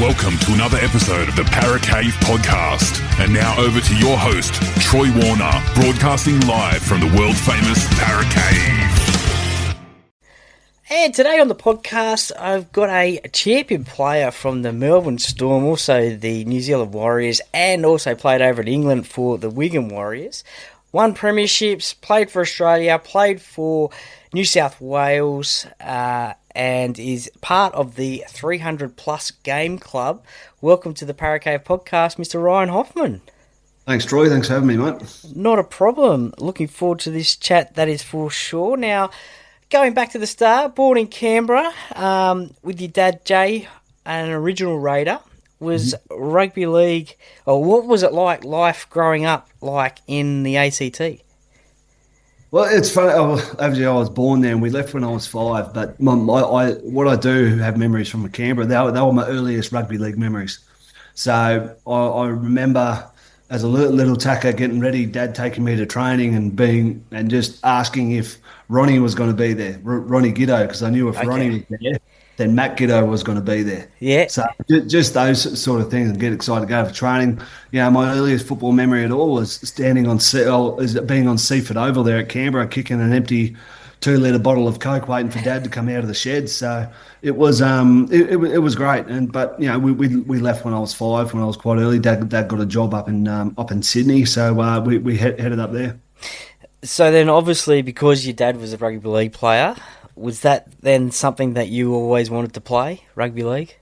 Welcome to another episode of the Para Cave podcast. And now over to your host, Troy Warner, broadcasting live from the world-famous Para Cave. And today on the podcast, I've got a champion player from the Melbourne Storm, also the New Zealand Warriors, and also played over in England for the Wigan Warriors. Won premierships, played for Australia, played for New South Wales, and is part of the 300-plus game club. Welcome to the Para Cave podcast, Mr. Ryan Hoffman. Thanks, Troy. Thanks for having me, mate. Not a problem. Looking forward to this chat, that is for sure. Now, going back to the start, born in Canberra with your dad, Jay, an original Raider. Was rugby league, or what was it like, life growing up like in the ACT? Well, it's funny. Obviously, I was born there, and we left when I was 5. But what I do have memories from Canberra. They were my earliest rugby league memories. So I remember as a little tacker getting ready, Dad taking me to training and just asking if Ronnie was going to be there, Ronnie Giddo, because I knew if Ronnie was there, then Matt Giddo was going to be there. Yeah. So just those sort of things, and get excited to go for training. You know, my earliest football memory at all was being on Seaford Oval there at Canberra, kicking an empty 2-litre bottle of Coke, waiting for Dad to come out of the shed. So it was it was great. But you know, we left when I was 5, when I was quite early. Dad got a job up in Sydney, so we headed up there. So then, obviously, because your dad was a rugby league player, was that then something that you always wanted to play, rugby league?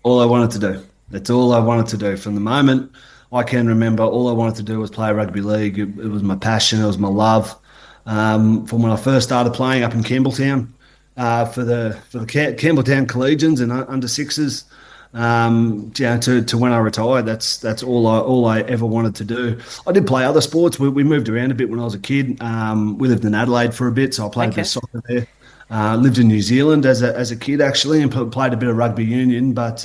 All I wanted to do. That's all I wanted to do. From the moment I can remember, all I wanted to do was play rugby league. It was my passion. It was my love. From when I first started playing up in Campbelltown for the Campbelltown Collegians and under sixes, to when I retired, that's all I ever wanted to do. I did play other sports. We moved around a bit when I was a kid. We lived in Adelaide for a bit, so I played a bit of soccer there. Lived in New Zealand as a kid actually, and played a bit of rugby union. But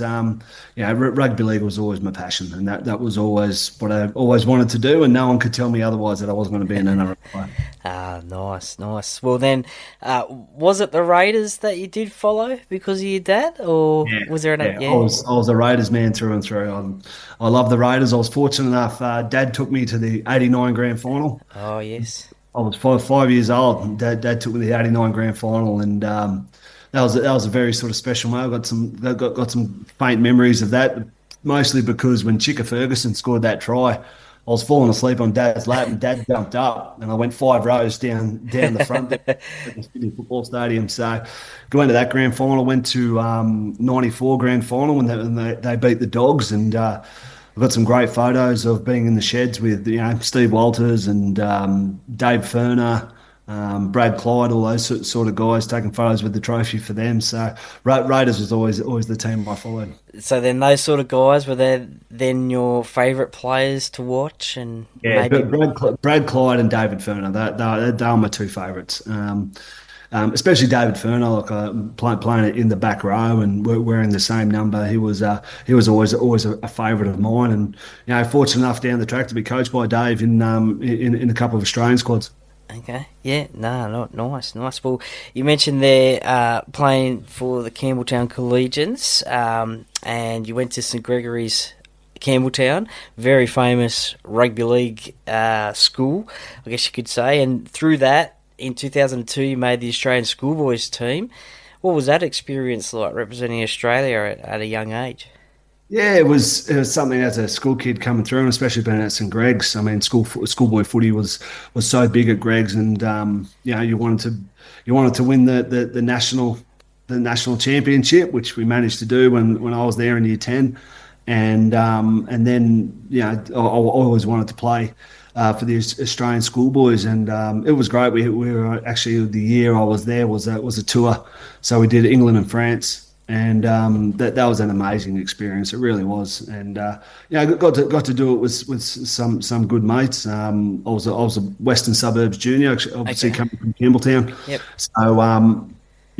rugby league was always my passion, and that was always what I always wanted to do. And no one could tell me otherwise, that I wasn't going to be an NRL player. Nice. Well then, was it the Raiders that you did follow because of your dad, or was there another? I was a Raiders man through and through. I love the Raiders. I was fortunate enough. Dad took me to the '89 grand final. Oh yes. I was 5 years old, and Dad took me to the '89 grand final, and that was a very sort of special moment. I got some faint memories of that, mostly because when Chicka Ferguson scored that try, I was falling asleep on Dad's lap, and Dad jumped up, and I went 5 rows down the front there at the Sydney Football Stadium. So going to that grand final, went to '94 grand final when they beat the Dogs, and I've got some great photos of being in the sheds with Steve Walters and Dave Ferner, Brad Clyde, all those sort of guys, taking photos with the trophy for them. So Raiders was always the team I followed. So then those sort of guys, were they then your favourite players to watch? And maybe Brad Clyde and David Ferner, they are my two favourites. Especially David Ferner, playing in the back row and wearing the same number. He was always a favourite of mine, and fortunate enough down the track to be coached by Dave in a couple of Australian squads. Okay, nice. Well, you mentioned there playing for the Campbelltown Collegians, and you went to St Gregory's Campbelltown, very famous rugby league school, I guess you could say, and through that, in 2002, you made the Australian schoolboys team. What was that experience like, representing Australia at a young age? Yeah, it was something as a school kid coming through, and especially being at St Greg's. I mean, schoolboy footy was so big at Greg's, and you wanted to win the national championship, which we managed to do when I was there in year 10, and then I always wanted to play for the Australian schoolboys, and it was great. We were actually, the year I was there was a tour, so we did England and France, and that was an amazing experience. It really was, and got to do it with some good mates. I was a Western Suburbs junior, obviously coming from Campbelltown. Yep. So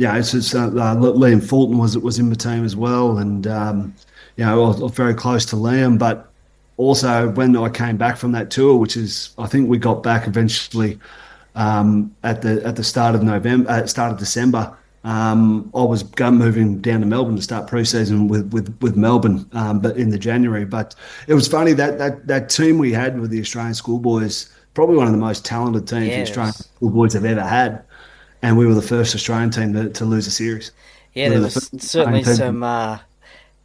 Liam Fulton was in the team as well, and I was very close to Liam, but also, when I came back from that tour, which is, I think we got back eventually at the start of December, I was moving down to Melbourne to start pre-season with Melbourne, but in the January. But it was funny that team we had with the Australian schoolboys, probably one of the most talented teams the Yeah, Australian schoolboys have ever had, and we were the first Australian team to lose a series. We there were the first was Australian certainly team. some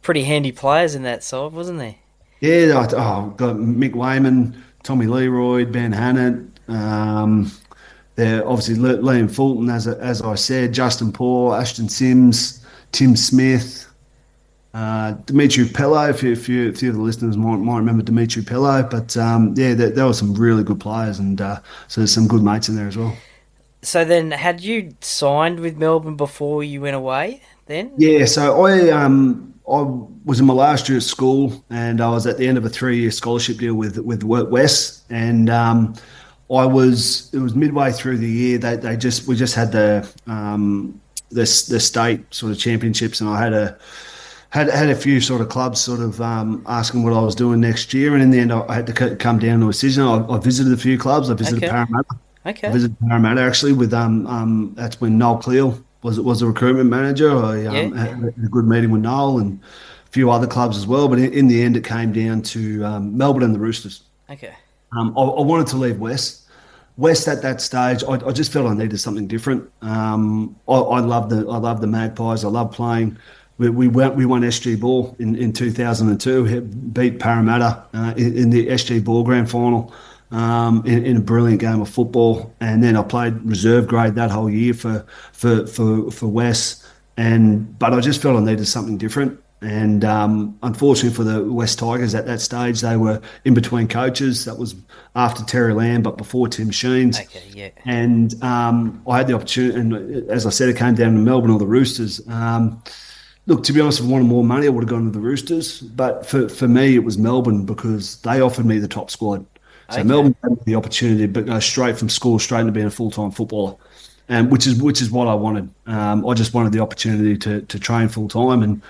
pretty handy players in that side, wasn't there? Yeah, got Mick Wayman, Tommy Leroy, Ben Hannett. They're obviously Liam Fulton, as I said, Justin Paul, Ashton Sims, Tim Smith, Dimitri Pello. A few of the listeners might remember Dimitri Pello, but yeah, there were some really good players, and so there's some good mates in there as well. So then, had you signed with Melbourne before you went away? Then, Yeah, so I was in my last year at school, and I was at the end of a 3-year scholarship deal with West, and it was midway through the year. We just had the state sort of championships, and I had a few sort of clubs sort of asking what I was doing next year, and in the end I had to come down to a decision. I visited a few clubs. I visited okay, Parramatta. I okay, visited Parramatta actually with that's when Noel Cleal was the recruitment manager. I yeah, had a good meeting with Noel and a few other clubs as well. But in the end, it came down to Melbourne and the Roosters. okay, I wanted to leave West. West at that stage, I just felt I needed something different. I love the Magpies. I love playing. We won SG Ball in 2002. Beat Parramatta in the SG Ball Grand Final in a brilliant game of football. And then I played reserve grade that whole year for West. But I just felt I needed something different. And unfortunately for the West Tigers at that stage, they were in between coaches. That was after Terry Lamb, but before Tim Sheens. okay, yeah, And I had the opportunity, and as I said, it came down to Melbourne or the Roosters. Look, to be honest, if I wanted more money, I would have gone to the Roosters. But for me, it was Melbourne because they offered me the top squad. So okay, Melbourne had the opportunity to go straight from school straight into being a full-time footballer. Which is what I wanted. I just wanted the opportunity to train full time, and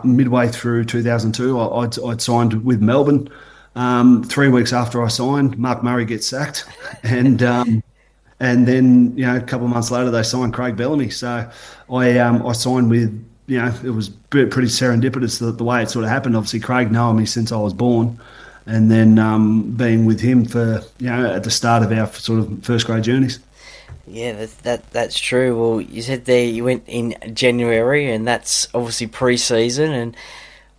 midway through 2002, I'd signed with Melbourne. 3 weeks after I signed, Mark Murray gets sacked, and then a couple of months later they signed Craig Bellamy. So I signed with it was pretty serendipitous the way it sort of happened. Obviously, Craig knowing me since I was born, and then being with him for at the start of our sort of first grade journeys. yeah. That's true. Well, you said there you went in January, and that's obviously pre-season. And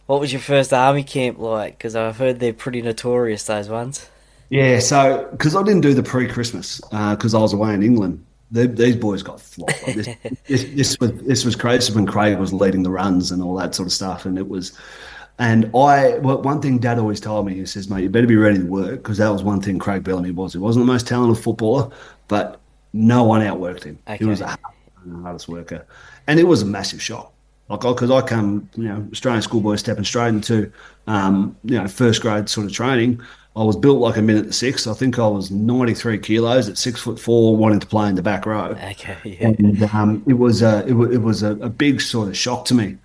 what was your first army camp like? Because I've heard they're pretty notorious, those ones. Yeah, so because I didn't do the pre-Christmas because I was away in England, these boys got flopped. Like this was crazy. This was when Craig was leading the runs and all that sort of stuff, and it was. And one thing Dad always told me, he says, "Mate, you better be ready to work," because that was one thing Craig Bellamy was. He wasn't the most talented footballer, but no one outworked him. He was Okay, the hardest worker, and it was a massive shock. Like, because I come, Australian schoolboy stepping straight into, first grade sort of training. I was built like a minute to six. I think I was 93 kilos at 6'4", wanting to play in the back row. okay, yeah, And it was a big sort of shock to me.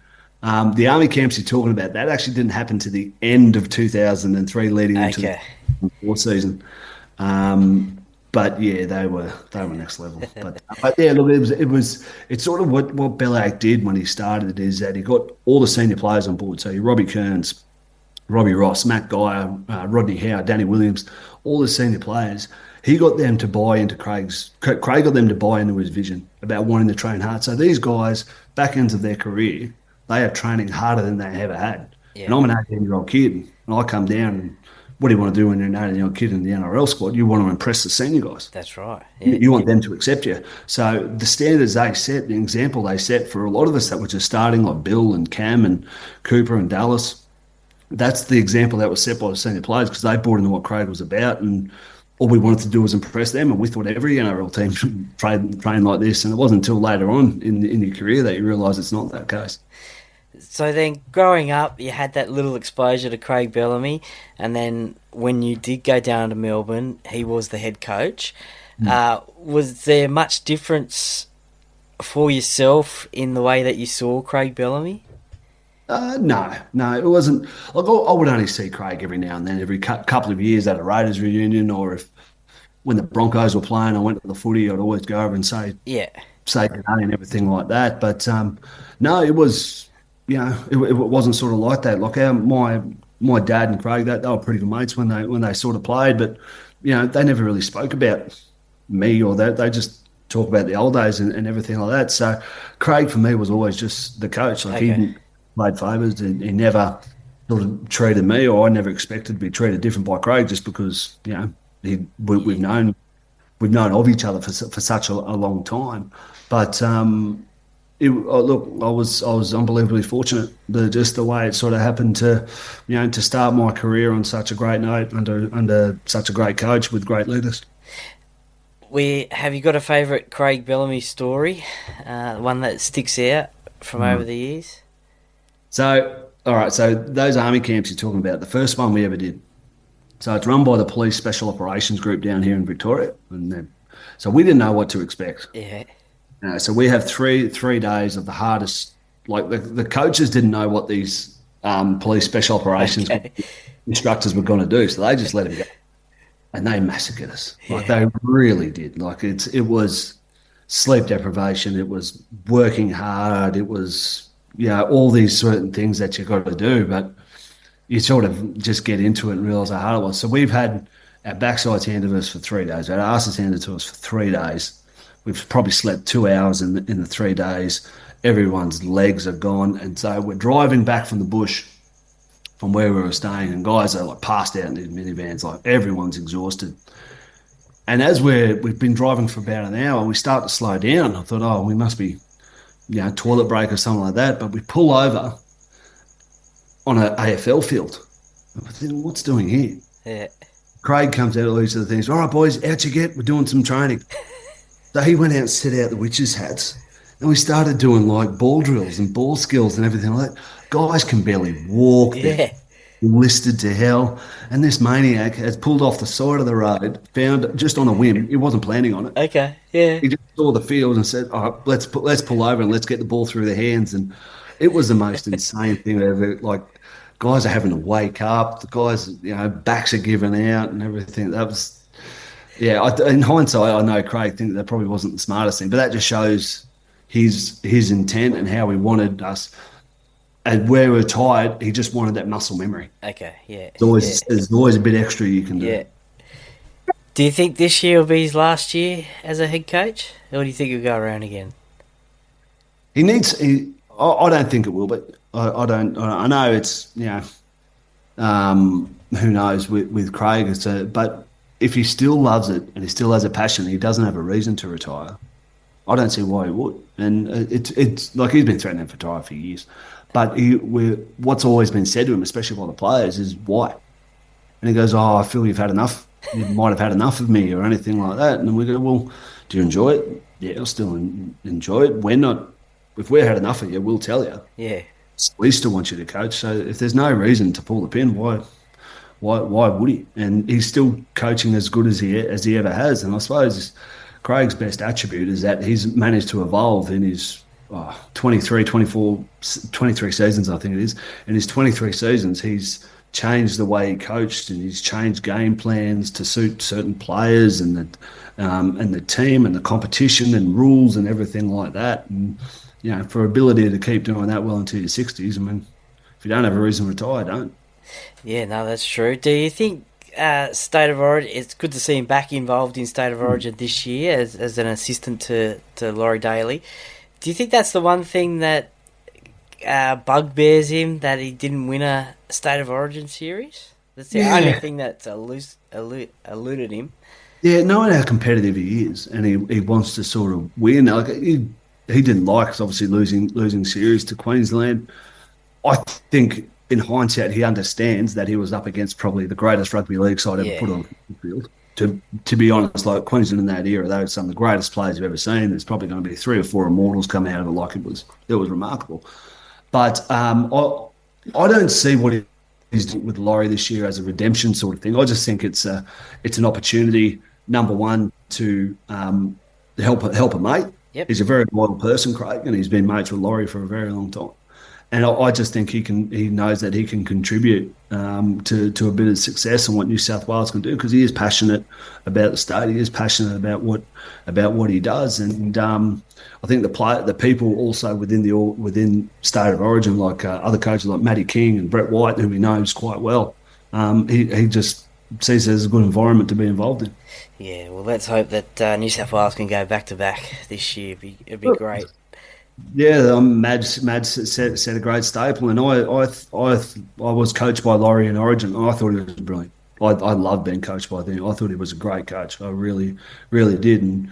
The army camps you're talking about, that actually didn't happen to the end of 2003, leading into okay. the fourth season. But yeah, they were next level. But yeah, look, it's sort of what Bellac did when he started is that he got all the senior players on board. So Robbie Kearns, Robbie Ross, Matt Geyer, Rodney Howe, Danny Williams, all the senior players. He got them to buy into Craig got them to buy into his vision about wanting to train hard. So these guys, back ends of their career, they are training harder than they ever had. Yeah, And I'm an 18-year-old kid, and I come down and what do you want to do when you're an 18-year-old kid in the NRL squad? You want to impress the senior guys. that's right. You Yeah, you want them to accept you. So the standards they set, the example they set for a lot of us that were just starting, like Bill and Cam and Cooper and Dallas, that's the example that was set by the senior players because they bought into what Craig was about, and all we wanted to do was impress them. And we thought every NRL team should train like this. And it wasn't until later on in your career that you realise it's not that case. so then, growing up, you had that little exposure to Craig Bellamy, and then when you did go down to Melbourne, he was the head coach. Was there much difference for yourself in the way that you saw Craig Bellamy? No, it wasn't. Like, I would only see Craig every now and then, every couple of years at a Raiders reunion, or if when the Broncos were playing, I went to the footy, I'd always go over and say, Yeah, say good day and everything like that. But no, it was, it wasn't sort of like that. Like my dad and Craig, they were pretty good mates when they sort of played, but they never really spoke about me or that. They just talk about the old days and everything like that. So Craig for me was always just the coach. Like he didn't played favours. He never sort of treated me, or I never expected to be treated different by Craig, just because we've known of each other for such a long time. But look, I was unbelievably fortunate. Just the way it sort of happened to start my career on such a great note under such a great coach with great leaders. Have you got a favourite Craig Bellamy story? One that sticks out from over the years? So, all right. So those army camps you're talking about, the first one we ever did. So it's run by the Police Special Operations Group down here in Victoria, and so we didn't know what to expect. Yeah. So we have three days of the hardest. Like the coaches didn't know what these police special operations instructors were going to do, so they just let them go, and they massacred us. Like they really did. Like it was sleep deprivation. It was working hard. It was all these certain things that you got to do, but you sort of just get into it and realise how hard it was. So we've had our backsides handed to us for 3 days. Our asses handed to us for 3 days. We've probably slept 2 hours in the 3 days. Everyone's legs are gone. And so we're driving back from the bush from where we were staying, and guys are like passed out in these minivans, like everyone's exhausted. And as we've been driving for about an hour, we start to slow down. I thought, we must be, toilet break or something like that. But we pull over on an AFL field. I think, what's doing here? Yeah. Craig comes out, all these other things. All right, boys, out you get. We're doing some training. So he went out and set out the witches' hats, and we started doing like ball drills and ball skills and everything like that. Guys can barely walk. They're listed to hell. And this maniac has pulled off the side of the road, found just on a whim. He wasn't planning on it. Okay, yeah. He just saw the field and said, all right, let's pull over and let's get the ball through their hands. And it was the most insane thing ever. Like, guys are having to wake up. The guys, backs are giving out and everything. That was, in hindsight, I know Craig think that probably wasn't the smartest thing, but that just shows his intent and how he wanted us. And where we're tired, he just wanted that muscle memory. Okay, yeah. There's always a bit extra you can do. Yeah. Do you think this year will be his last year as a head coach, or do you think he'll go around again? I don't think it will, but I don't. I know it's who knows with Craig. But if he still loves it and he still has a passion, he doesn't have a reason to retire. I don't see why he would. And it's like he's been threatening to retire for years. But what's always been said to him, especially by the players, is why. And he goes, I feel you've had enough. You might have had enough of me or anything like that. And we go, well, do you enjoy it? Yeah, I'll still enjoy it. We're not. If we've had enough of you, we'll tell you. Yeah. We still want you to coach. So if there's no reason to pull the pin, why would he? And he's still coaching as good as he ever has. And I suppose Craig's best attribute is that he's managed to evolve in his 23 seasons, I think it is. In his 23 seasons, he's changed the way he coached, and he's changed game plans to suit certain players and the team and the competition and rules and everything like that. And for ability to keep doing that well into your 60s, I mean, if you don't have a reason to retire, don't. Yeah, no, that's true. Do you think State of Origin, it's good to see him back involved in State of Origin this year as an assistant to Laurie Daly. Do you think that's the one thing that bugbears him, that he didn't win a State of Origin series? That's the only thing that's eluded him. Yeah, knowing how competitive he is, and he wants to sort of win. Like he didn't like, obviously, losing series to Queensland. I think in hindsight, he understands that he was up against probably the greatest rugby league side ever put on the field. To be honest, like Queensland in that era, they were some of the greatest players you've ever seen. There's probably going to be 3 or 4 immortals come out of it. Like it was remarkable. But I don't see what he's doing with Laurie this year as a redemption sort of thing. I just think it's an opportunity, number one, to help a mate. Yep. He's a very loyal person, Craig, and he's been mates with Laurie for a very long time. And I just think he knows that he can contribute to a bit of success and what New South Wales can do, because he is passionate about the state. He is passionate about what he does, and I think the people also within State of Origin, like other coaches like Matty King and Brett White, who he knows quite well, he just sees it as a good environment to be involved in. Yeah, well, let's hope that New South Wales can go back to back this year. It'd be great. Yeah, Mads set a great staple, and I was coached by Laurie in Origin, and I thought he was brilliant. I loved being coached by him. I thought he was a great coach. I really, really did. And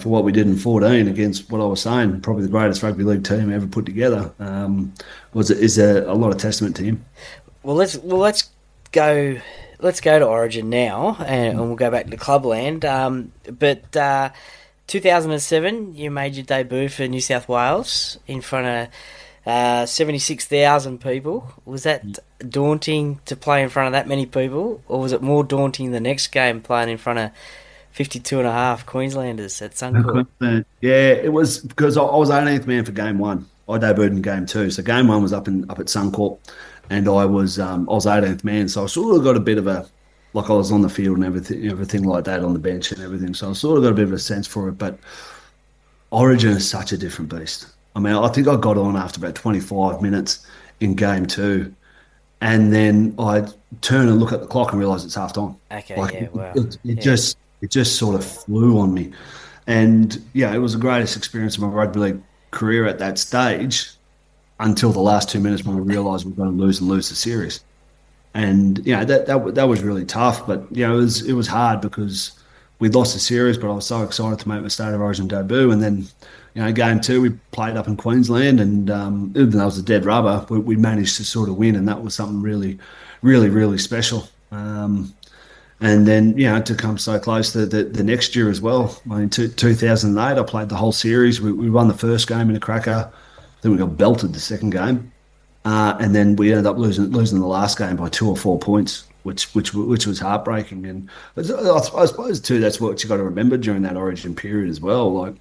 for what we did in 14 against what I was saying, probably the greatest rugby league team ever put together, is a lot of testament to him. Well, let's go to Origin now, and we'll go back to Clubland. But 2007, you made your debut for New South Wales in front of 76,000 people. Was that daunting to play in front of that many people, or was it more daunting the next game playing in front of 52.5 Queenslanders at Suncorp? Yeah, it was, because I was 18th man for game one. I debuted in game two, so game one was up at Suncorp, and I was 18th man, so I sort of got a bit of a, like, I was on the field and everything like that, on the bench and everything. So I sort of got a bit of a sense for it. But Origin is such a different beast. I mean, I think I got on after about 25 minutes in game two, and then I turn and look at the clock and realise it's half time. Okay, like, yeah, wow. It just sort of flew on me. And yeah, it was the greatest experience of my rugby league career at that stage, until the last 2 minutes when I realised we were going to lose the series. And that was really tough, but it was hard because we'd lost the series, but I was so excited to make my State of Origin debut. And then game two, we played up in Queensland, and even though it was a dead rubber, we managed to sort of win, and that was something really, really, really special. And then to come so close the next year as well. I mean, 2008, I played the whole series. We won the first game in a cracker. Then we got belted the second game. And then we ended up losing the last game by 2 or 4 points, which was heartbreaking. And I suppose too, that's what you got to remember during that Origin period as well. Like,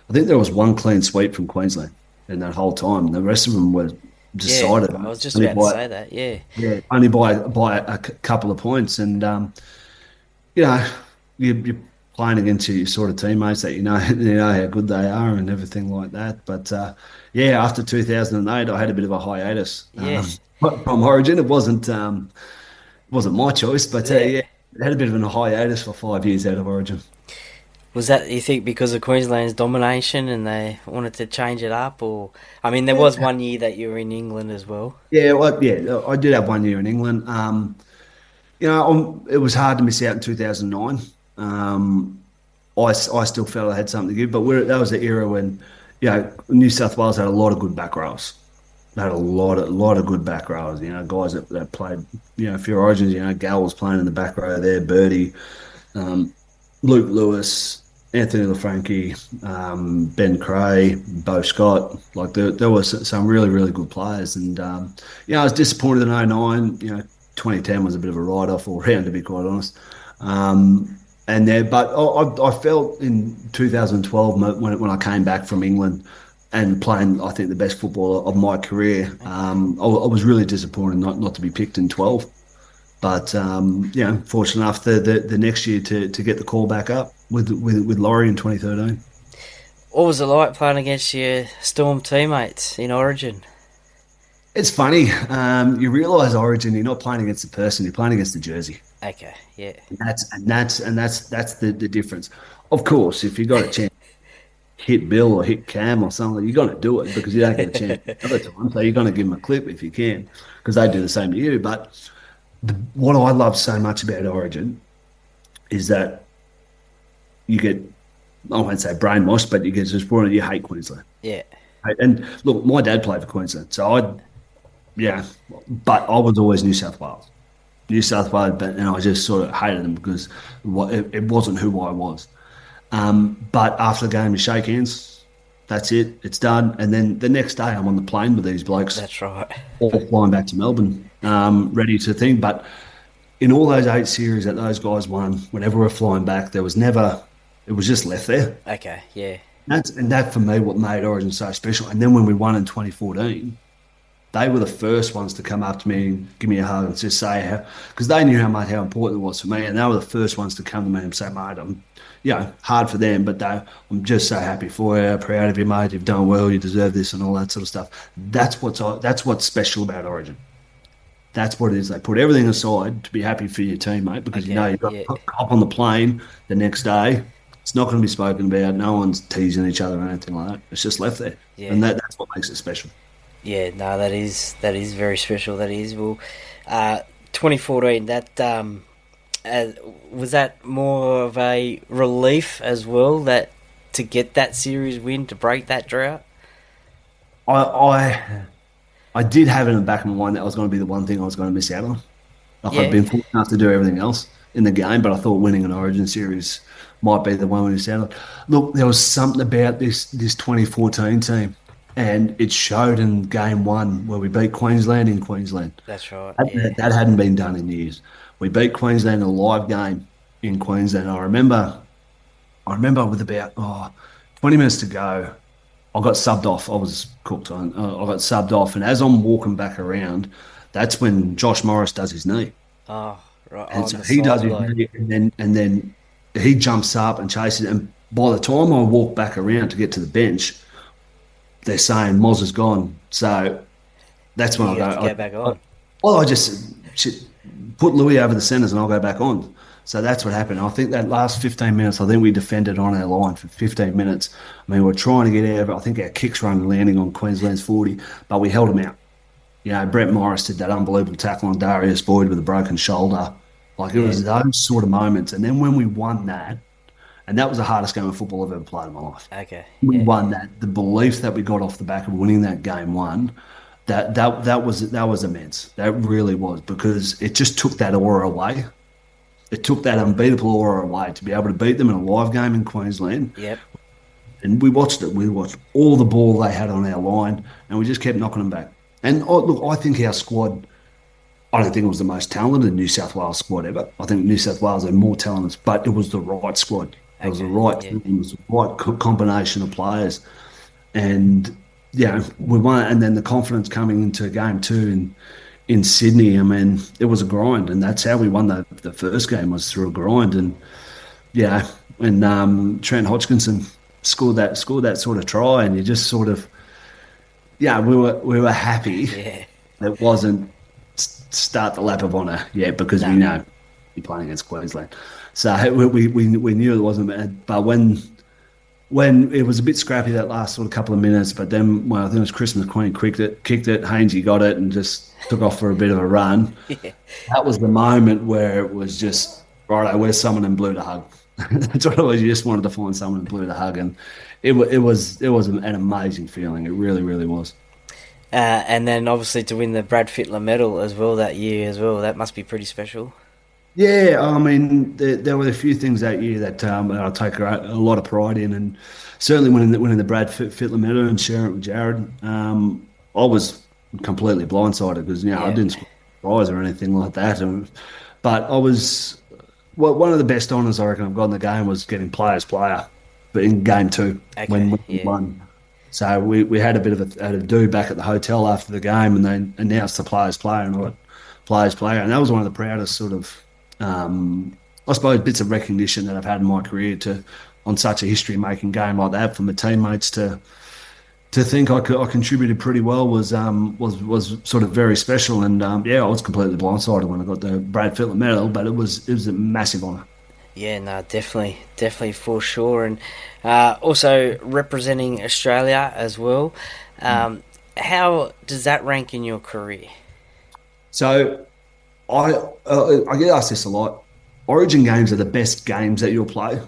I think there was one clean sweep from Queensland in that whole time. The rest of them were decided. Yeah, I was just about to say that. Yeah, only by a couple of points. And you're playing against your sort of teammates that you know how good they are and everything like that. But after 2008, I had a bit of a hiatus from Origin. It wasn't my choice, but I had a bit of a hiatus for 5 years out of Origin. Was that, you think, because of Queensland's domination and they wanted to change it up? Or, I mean, there was 1 year that you were in England as well. Yeah, I did have 1 year in England. It was hard to miss out in 2009. I still felt I had something to give, but that was the era when New South Wales had a lot of good back rows. They had a lot of good back rows. Guys that played a few Origins. Gal was playing in the back row there. Birdie, Luke Lewis, Anthony LaFranchi, Ben Cray, Bo Scott. Like there was some really, really good players, and I was disappointed in 09. 2010 was a bit of a write-off all round, to be quite honest. But I felt in 2012 when I came back from England and playing, I think, the best football of my career, I was really disappointed not to be picked in 12. But fortunate enough the next year to get the call back up with Laurie in 2013. What was it like playing against your Storm teammates in Origin? It's funny. You realise Origin, you're not playing against the person, you're playing against the jersey. Okay, yeah. And that's the difference. Of course, if you got a chance to hit Bill or hit Cam or something, you're going to do it because you don't get a chance other time. So you're going to give them a clip if you can, because they do the same to you. But what I love so much about Origin is that you get, I won't say brainwashed, but you get just brought in, you hate Queensland. Yeah. And look, my dad played for Queensland, so but I was always New South Wales, and I just sort of hated them because it wasn't who I was. But after the game, you shake hands, that's it, it's done. And then the next day, I'm on the plane with these blokes. That's right. All flying back to Melbourne, ready to think. But in all those 8 series that those guys won, whenever we're flying back, it was just left there. Okay, yeah. That for me what made Origin so special. And then when we won in 2014, they were the first ones to come up to me and give me a hug and just say how, because they knew how important it was for me, and they were the first ones to come to me and say, mate, hard for them, but I'm just so happy for you, proud of you, mate. You've done well, you deserve this, and all that sort of stuff. That's what's special about Origin. That's what it is. They put everything aside to be happy for your teammate because you've got to hop on the plane the next day. It's not going to be spoken about. No one's teasing each other or anything like that. It's just left there, and that's what makes it special. Yeah, no, that is very special. That is 2014. That was that more of a relief as well that to get that series win to break that drought. I did have it in the back of my mind that was going to be the one thing I was going to miss out on. I'd been fortunate enough to do everything else in the game, but I thought winning an Origin series might be the one we missed out on. Look, there was something about this 2014 team, and it showed in game one where we beat Queensland in Queensland. That's right. That hadn't been done in years. We beat Queensland in a live game in Queensland. I remember with about 20 minutes to go, I got subbed off. I was cooked on. I got subbed off, and as I'm walking back around, that's when Josh Morris does his knee. Oh, right. And so he does his knee, and then he jumps up and chases. And by the time I walk back around to get to the bench, they're saying Moz is gone. So that's when I go back on. I just put Louis over the centres and I'll go back on. So that's what happened. I think that last 15 minutes, I think we defended on our line for 15 minutes. I mean, we're trying to get out of it. I think our kicks were landing on Queensland's 40, but we held them out. You know, Brett Morris did that unbelievable tackle on Darius Boyd with a broken shoulder. Like, it was those sort of moments. And then when we won that, and that was the hardest game of football I've ever played in my life. Okay. We won that. The belief that we got off the back of winning that game one, that was immense. That really was, because it just took that aura away. It took that unbeatable aura away to be able to beat them in a live game in Queensland. Yep. And we watched it. We watched all the ball they had on our line, and we just kept knocking them back. And look, I think our squad, I don't think it was the most talented New South Wales squad ever. I think New South Wales had more talent, but it was the right squad. It was the right team. It was the right combination of players. And, we won. And then the confidence coming into game two in Sydney, I mean, it was a grind. And that's how we won the first game, was through a grind. And, Trent Hodgkinson scored that sort of try, and you just sort of, we were happy. Yeah. It wasn't start the lap of honour yet, because we know you're playing against Queensland. So we knew it wasn't bad. But when it was a bit scrappy that last sort of couple of minutes, but then, I think it was Chris McQueen kicked it, Hainsey got it and just took off for a bit of a run. Yeah. That was the moment where it was just, righto, where's someone in blue to hug? That's what it was. You just wanted to find someone in blue to hug, and it was an amazing feeling. It really, really was. And then obviously to win the Brad Fittler medal as well that year as well, that must be pretty special. Yeah, I mean, there were a few things that year that I take a lot of pride in, and certainly winning the Brad Fittler medal and sharing it with Jared, I was completely blindsided because I didn't score a prize or anything like that, but I was one of the best honours I reckon I've got in the game was getting players player, but in game two when we won. So we had a bit of a do back at the hotel after the game, and they announced the players player, and I got players player, and that was one of the proudest sort of, I suppose, bits of recognition that I've had in my career on such a history-making game like that, from the teammates to think I contributed pretty well was sort of very special. And I was completely blindsided when I got the Brad Fittler medal, but it was a massive honour. Yeah, no, definitely for sure. And also representing Australia as well. How does that rank in your career? So I get asked this a lot. Origin games are the best games that you'll play.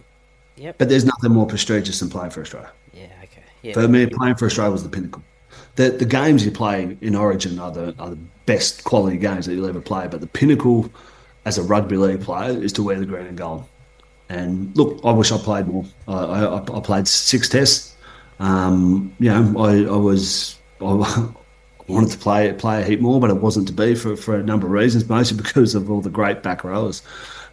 Yep. But there's nothing more prestigious than playing for Australia. Yeah, okay. Yeah. For me, playing for Australia was the pinnacle. The games you play in Origin are the best quality games that you'll ever play, but the pinnacle as a rugby league player is to wear the green and gold. And look, I wish I played more. I played 6 tests. I wanted to play a heap more, but it wasn't to be for a number of reasons, mostly because of all the great back rowers.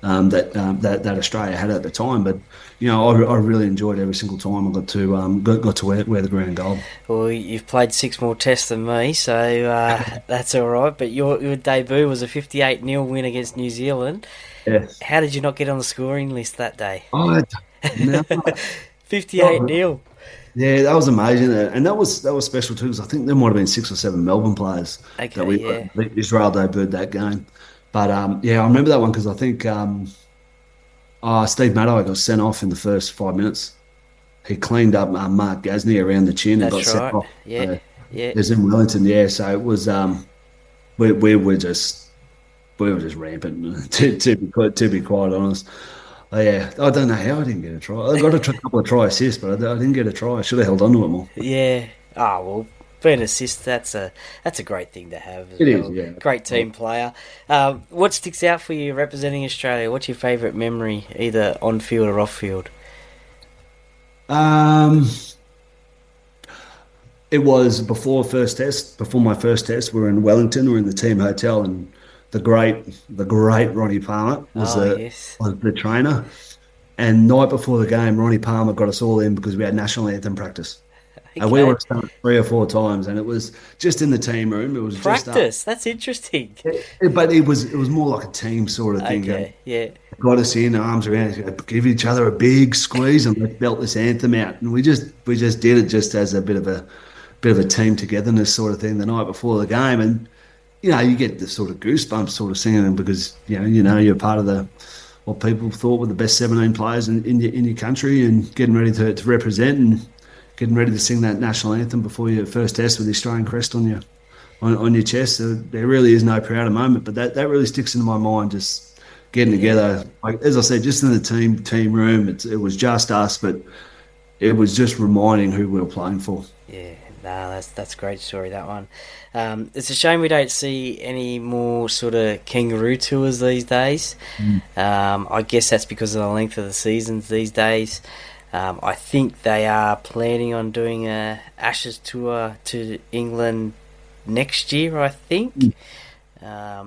that Australia had at the time. But I really enjoyed every single time I got to wear the green and gold. Well, you've played 6 more tests than me, so that's all right. But your debut was a 58-0 win against New Zealand. Yes. How did you not get on the scoring list that day? Oh, no. 58-0. Yeah, that was amazing, and that was special too, because I think there might have been 6 or 7 Melbourne players that Israel debuted that game. But I remember that one because I think Steve Maddow got sent off in the first 5 minutes. He cleaned up Mark Gasnier around the chin and got sent off. Yeah. It was in Wellington. Yeah, so it was. We were just rampant. To be quite honest. I don't know how I didn't get a try. I got a couple of try assists, but I didn't get a try. I should have held on to it more. Yeah. Well, being an assist, that's a great thing to have. It is, yeah. Great team player. What sticks out for you representing Australia? What's your favourite memory, either on field or off field? It was before my first test. We were in Wellington. We were in the team hotel, and the great Ronnie Palmer was the trainer. And night before the game, Ronnie Palmer got us all in because we had national anthem practice. Okay. And we were done 3 or 4 times, and it was just in the team room. It was practice. That's interesting. But it was more like a team sort of thing. Okay, yeah. Got us in, arms around, give each other a big squeeze, and let's belt this anthem out. And we just did it just as a bit of a team togetherness sort of thing the night before the game. And you get the sort of goosebumps sort of singing them because you're part of what people thought were the best 17 players in your country, and getting ready to represent and getting ready to sing that national anthem before your first test with the Australian crest on your chest. So there really is no prouder moment, but that really sticks into my mind. Just getting together, like as I said, just in the team room. It was just us, but it was just reminding who we were playing for. Yeah. No, that's a great story, that one. It's a shame we don't see any more sort of kangaroo tours these days. I guess that's because of the length of the seasons these days. I think they are planning on doing a Ashes tour to England next year, I think. Which I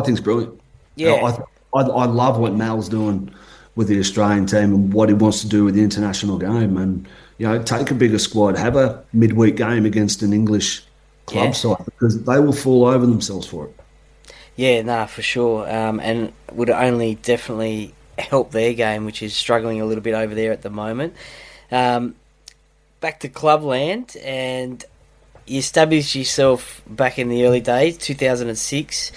think is brilliant. Yeah. I love what Mal's doing with the Australian team and what he wants to do with the international game. And take a bigger squad, have a midweek game against an English club side, because they will fall over themselves for it. Yeah, no, for sure. And would only definitely help their game, which is struggling a little bit over there at the moment. Back to clubland, and you established yourself back in the early days, 2006,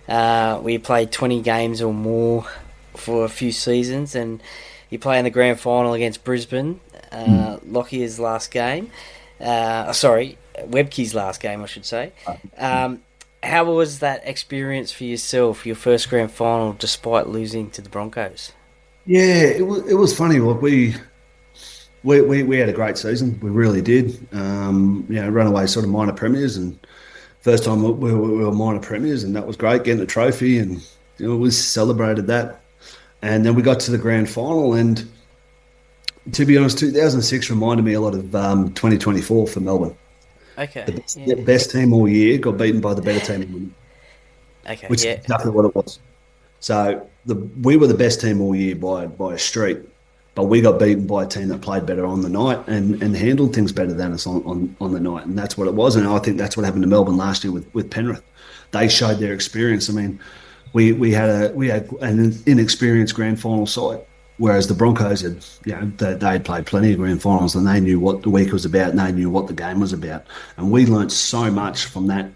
where you played 20 games or more for a few seasons, and you play in the grand final against Brisbane. Lockyer's last game. Webke's last game, I should say. How was that experience for yourself, your first grand final, despite losing to the Broncos? Yeah, it was funny. Look, we had a great season. We really did. Run away sort of minor premiers, and first time we were minor premiers, and that was great, getting a trophy, and we celebrated that. And then we got to the grand final, and to be honest, 2006 reminded me a lot of 2024 for Melbourne. Okay. The best team all year got beaten by the better team. Okay. Which is exactly what it was. So we were the best team all year by a street, but we got beaten by a team that played better on the night and handled things better than us on the night, and that's what it was. And I think that's what happened to Melbourne last year with Penrith. They showed their experience. I mean, we had an inexperienced grand final side. Whereas the Broncos they had played plenty of grand finals, and they knew what the week was about, and they knew what the game was about. And we learnt so much from that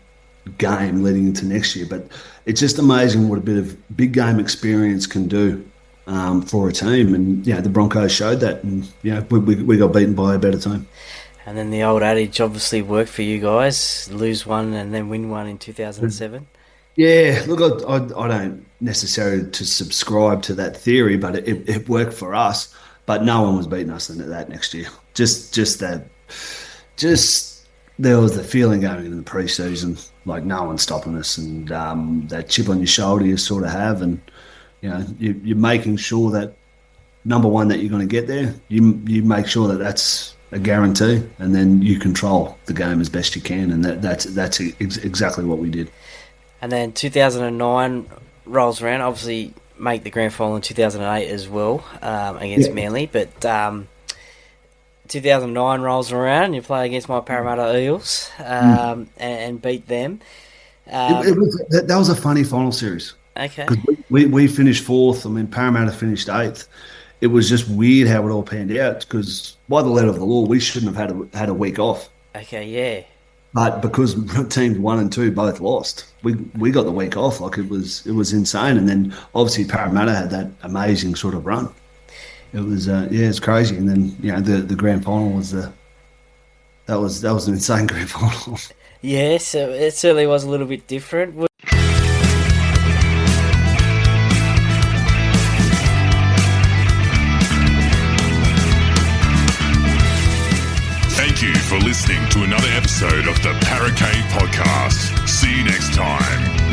game leading into next year. But it's just amazing what a bit of big game experience can do for a team. And the Broncos showed that, and we got beaten by a better team. And then the old adage obviously worked for you guys: lose one and then win one in 2007. Yeah, look, I don't necessarily to subscribe to that theory, but it worked for us. But no one was beating us in that next year. Just there was the feeling going into the pre-season, like no one's stopping us, and that chip on your shoulder you sort of have, and you're making sure that number one that you're going to get there. You make sure that that's a guarantee, and then you control the game as best you can, and that's exactly what we did. And then 2009, rolls around, obviously make the grand final in 2008 as well against Manly, but 2009 rolls around and you play against my Parramatta Eels and beat them. That was a funny final series. Okay. Because we finished 4th. I mean, Parramatta finished 8th. It was just weird how it all panned out because by the letter of the law, we shouldn't have had a week off. Okay, yeah. But because teams 1 and 2 both lost, we got the week off. Like it was insane. And then obviously Parramatta had that amazing sort of run. It was it's crazy. And then the grand final was that was an insane grand final. Yeah, so it certainly was a little bit different. Thank you for listening to another episode of the Paracave Podcast. See you next time.